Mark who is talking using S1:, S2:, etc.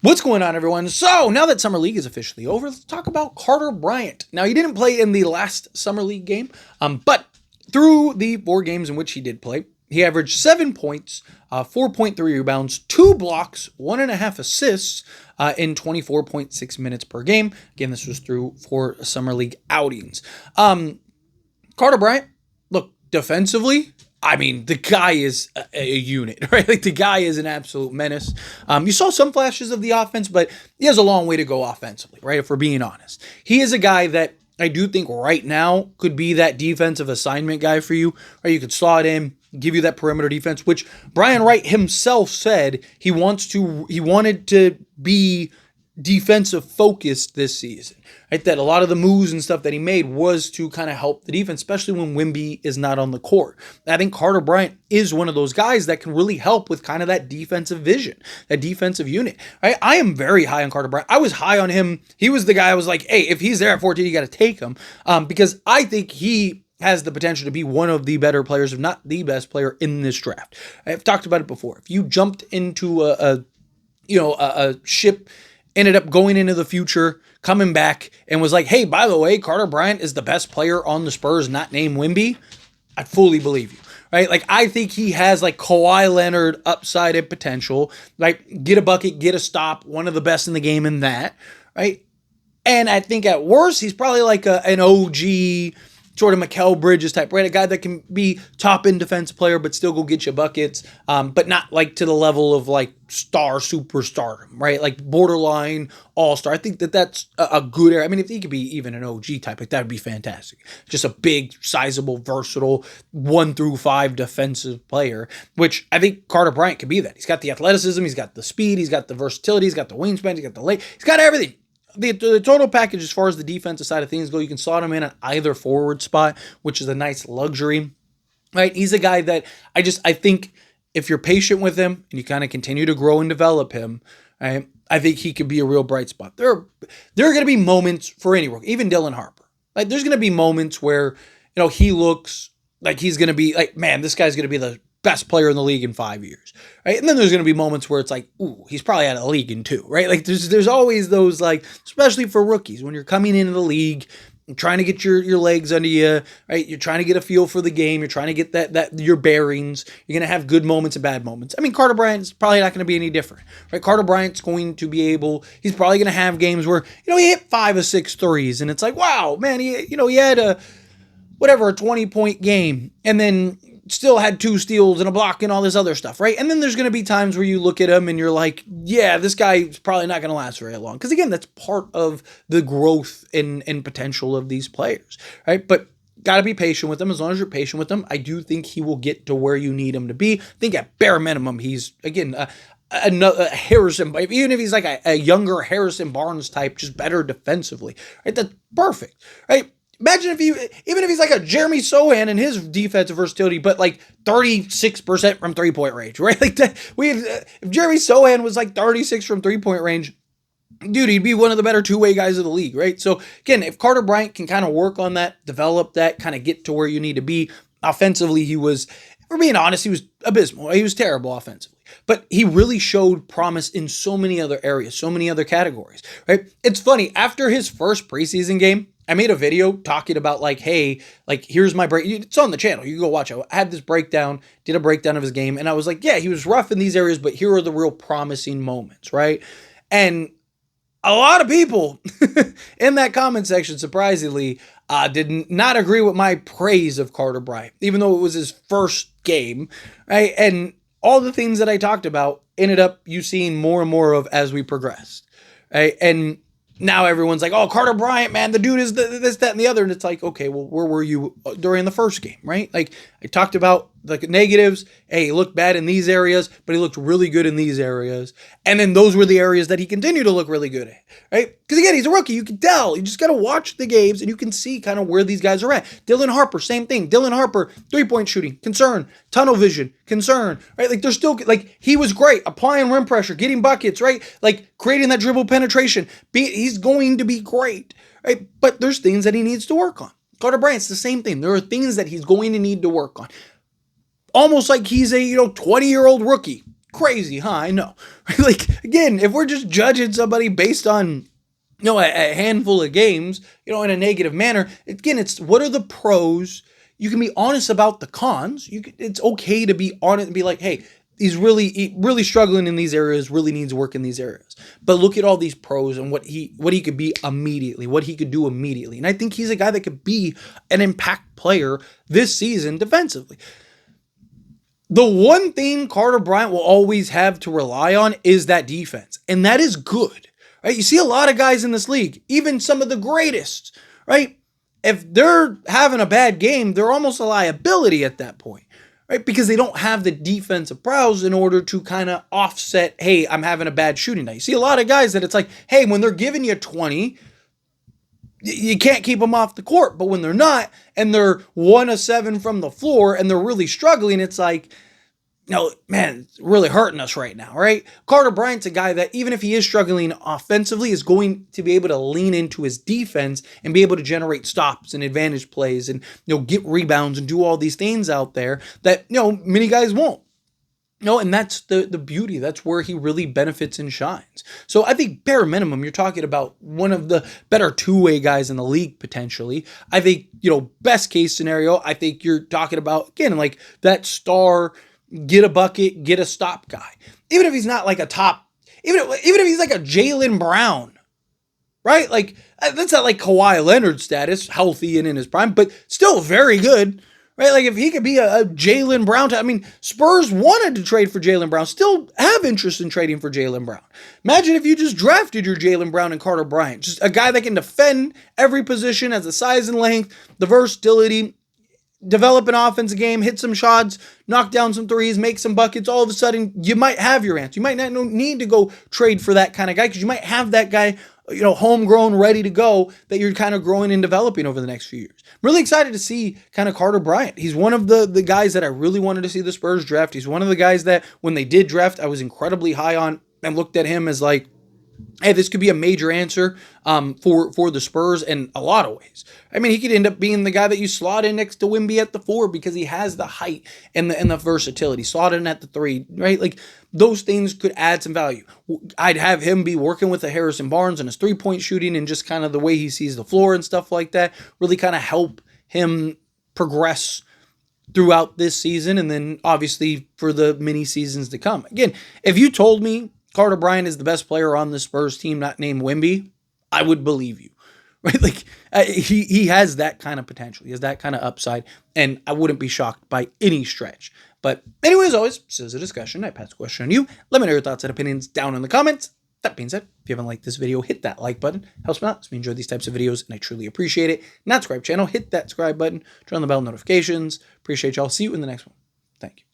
S1: What's going on, everyone? So, now that Summer League is officially over, let's talk about Carter Bryant. Now, he didn't play in the last Summer League game, but through the 4 games in which he did play, he averaged 7 points, 4.3 rebounds, 2 blocks, 1.5 assists in 24.6 minutes per game. Again, this was through 4 Summer League outings. Carter Bryant, look, defensively, I mean, the guy is a unit, right? Like, the guy is an absolute menace. You saw some flashes of the offense, but he has a long way to go offensively, right? If we're being honest. He is a guy that I do think right now could be that defensive assignment guy for you, right? You could slot in, give you that perimeter defense, which Brian Wright himself said he wanted to be defensive focused this season, right? That a lot of the moves and stuff that he made was to kind of help the defense, especially when Wemby is not on the court. I think Carter Bryant is one of those guys that can really help with kind of that defensive vision, that defensive unit, right? I am very high on Carter Bryant. I was high on him. He was the guy I was like, hey, if he's there at 14, you got to take him, because I think he has the potential to be one of the better players, if not the best player in this draft. I've talked about it before. If you jumped into a ship, ended up going into the future, coming back, and was like, hey, by the way, Carter Bryant is the best player on the Spurs, not named Wemby, I'd fully believe you, right? Like, I think he has, like, Kawhi Leonard upside and potential, like, get a bucket, get a stop, one of the best in the game in that, right? And I think at worst, he's probably like an OG, sort of Mikal Bridges type, right? A guy that can be top-end defensive player, but still go get you buckets, but not like to the level of like superstardom, right? Like borderline all-star. I think that's a good area. I mean, if he could be even an OG type, like that would be fantastic. Just a big, sizable, versatile 1 through 5 defensive player, which I think Carter Bryant could be that. He's got the athleticism, he's got the speed, he's got the versatility, he's got the wingspan, he's got the length, he's got everything. The total package as far as the defensive side of things go, you can slot him in at either forward spot, which is a nice luxury, right? He's a guy that I think if you're patient with him and you kind of continue to grow and develop him, right, I think he could be a real bright spot. There are going to be moments for any rookie, even Dylan Harper. Like, there's going to be moments where, he looks like he's going to be like, man, this guy's going to be the best player in the league in 5 years, right? And then there's going to be moments where it's like, ooh, he's probably out of the league in 2, right? Like, there's always those, like, especially for rookies, when you're coming into the league, trying to get your legs under you, right? You're trying to get a feel for the game. You're trying to get that your bearings. You're going to have good moments and bad moments. I mean, Carter Bryant's probably not going to be any different, right? Carter Bryant's going to be he's probably going to have games where, he hit 5 of 6 threes, and it's like, wow, man, he had a 20-point game, and then still had 2 steals and a block and all this other stuff, right? And then there's going to be times where you look at him and you're like, yeah, this guy's probably not going to last very long. Because again, that's part of the growth and potential of these players, right? But got to be patient with him. As long as you're patient with him, I do think he will get to where you need him to be. I think at bare minimum, he's, again, another Harrison, even if he's like a younger Harrison Barnes type, just better defensively, right? That's perfect, right? Imagine even if he's like a Jeremy Sohan in his defensive versatility, but like 36% from 3-point range, right? Like that, if Jeremy Sohan was like 36 from 3-point range, dude, he'd be one of the better 2-way guys of the league, right? So again, if Carter Bryant can kind of work on that, develop that, kind of get to where you need to be offensively, he was, for being honest, he was abysmal. He was terrible offensively, but he really showed promise in so many other areas, so many other categories, right? It's funny, after his first preseason game, I made a video talking about like, hey, like, here's my break. It's on the channel. You can go watch it. I had this breakdown, did a breakdown of his game. And I was like, yeah, he was rough in these areas, but here are the real promising moments, right? And a lot of people in that comment section, surprisingly, did not agree with my praise of Carter Bryant, even though it was his first game, right? And all the things that I talked about ended up you seeing more and more of as we progressed, right? And now everyone's like, oh, Carter Bryant, man, the dude is this, that, and the other. And it's like, okay, well, where were you during the first game, right? Like, I talked about the negatives. Hey, he looked bad in these areas, but he looked really good in these areas. And then those were the areas that he continued to look really good at, right? Because again, he's a rookie. You can tell. You just got to watch the games and you can see kind of where these guys are at. Dylan Harper, same thing. Dylan Harper, 3-point shooting, concern, tunnel vision, concern, right? Like, they're still, like, he was great applying rim pressure, getting buckets, right? Like, creating that dribble penetration. He's going to be great, right? But there's things that he needs to work on. Carter Bryant's the same thing. There are things that he's going to need to work on. Almost like he's a 20-year-old rookie Crazy, huh? I know. Like, again, if we're just judging somebody based on a handful of games, in a negative manner, again, it's what are the pros? You can be honest about the cons. It's okay to be honest and be like, hey, he's really struggling in these areas, really needs work in these areas. But look at all these pros and what he could be immediately, what he could do immediately. And I think he's a guy that could be an impact player this season defensively. The one thing Carter Bryant will always have to rely on is that defense. And that is good, right? You see a lot of guys in this league, even some of the greatest, right? If they're having a bad game, they're almost a liability at that point, right? Because they don't have the defensive prowess in order to kind of offset, hey, I'm having a bad shooting night. You see a lot of guys that it's like, hey, when they're giving you 20, you can't keep them off the court. But when they're not, and they're 1 of 7 from the floor, and they're really struggling, it's like, man, it's really hurting us right now, right? Carter Bryant's a guy that even if he is struggling offensively is going to be able to lean into his defense and be able to generate stops and advantage plays and, get rebounds and do all these things out there that, many guys won't. And that's the beauty. That's where he really benefits and shines. So I think bare minimum, you're talking about one of the better two-way guys in the league potentially. I think, best case scenario, I think you're talking about, again, like that star, get a bucket, get a stop guy. Even if he's not like a top, even if he's like a Jaylen Brown, right? Like that's not like Kawhi Leonard status, healthy and in his prime, but still very good. Right, like if he could be a Jaylen Brown, Spurs wanted to trade for Jaylen Brown, still have interest in trading for Jaylen Brown. Imagine if you just drafted your Jaylen Brown and Carter Bryant, just a guy that can defend every position, has the size and length, the versatility, develop an offensive game, hit some shots, knock down some threes, make some buckets. All of a sudden, you might have your answer. You might not need to go trade for that kind of guy because you might have that guy, homegrown, ready to go that you're kind of growing and developing over the next few years. I'm really excited to see kind of Carter Bryant. He's one of the guys that I really wanted to see the Spurs draft. He's one of the guys that when they did draft, I was incredibly high on and looked at him as like, hey, this could be a major answer for the Spurs in a lot of ways. He could end up being the guy that you slot in next to Wemby at the 4 because he has the height and the versatility. Slot in at the 3, right? Like those things could add some value. I'd have him be working with the Harrison Barnes and his 3-point shooting and just kind of the way he sees the floor and stuff like that. Really kind of help him progress throughout this season and then obviously for the mini seasons to come. Again, if you told me Carter Bryant is the best player on the Spurs team, not named Wemby, I would believe you, right? Like he has that kind of potential. He has that kind of upside, and I wouldn't be shocked by any stretch. But anyway, as always, this is a discussion. I pass the question on you. Let me know your thoughts and opinions down in the comments. That being said, if you haven't liked this video, hit that like button. Helps me out. If you enjoy these types of videos, and I truly appreciate it. Not subscribe channel, hit that subscribe button. Turn on the bell notifications. Appreciate y'all. See you in the next one. Thank you.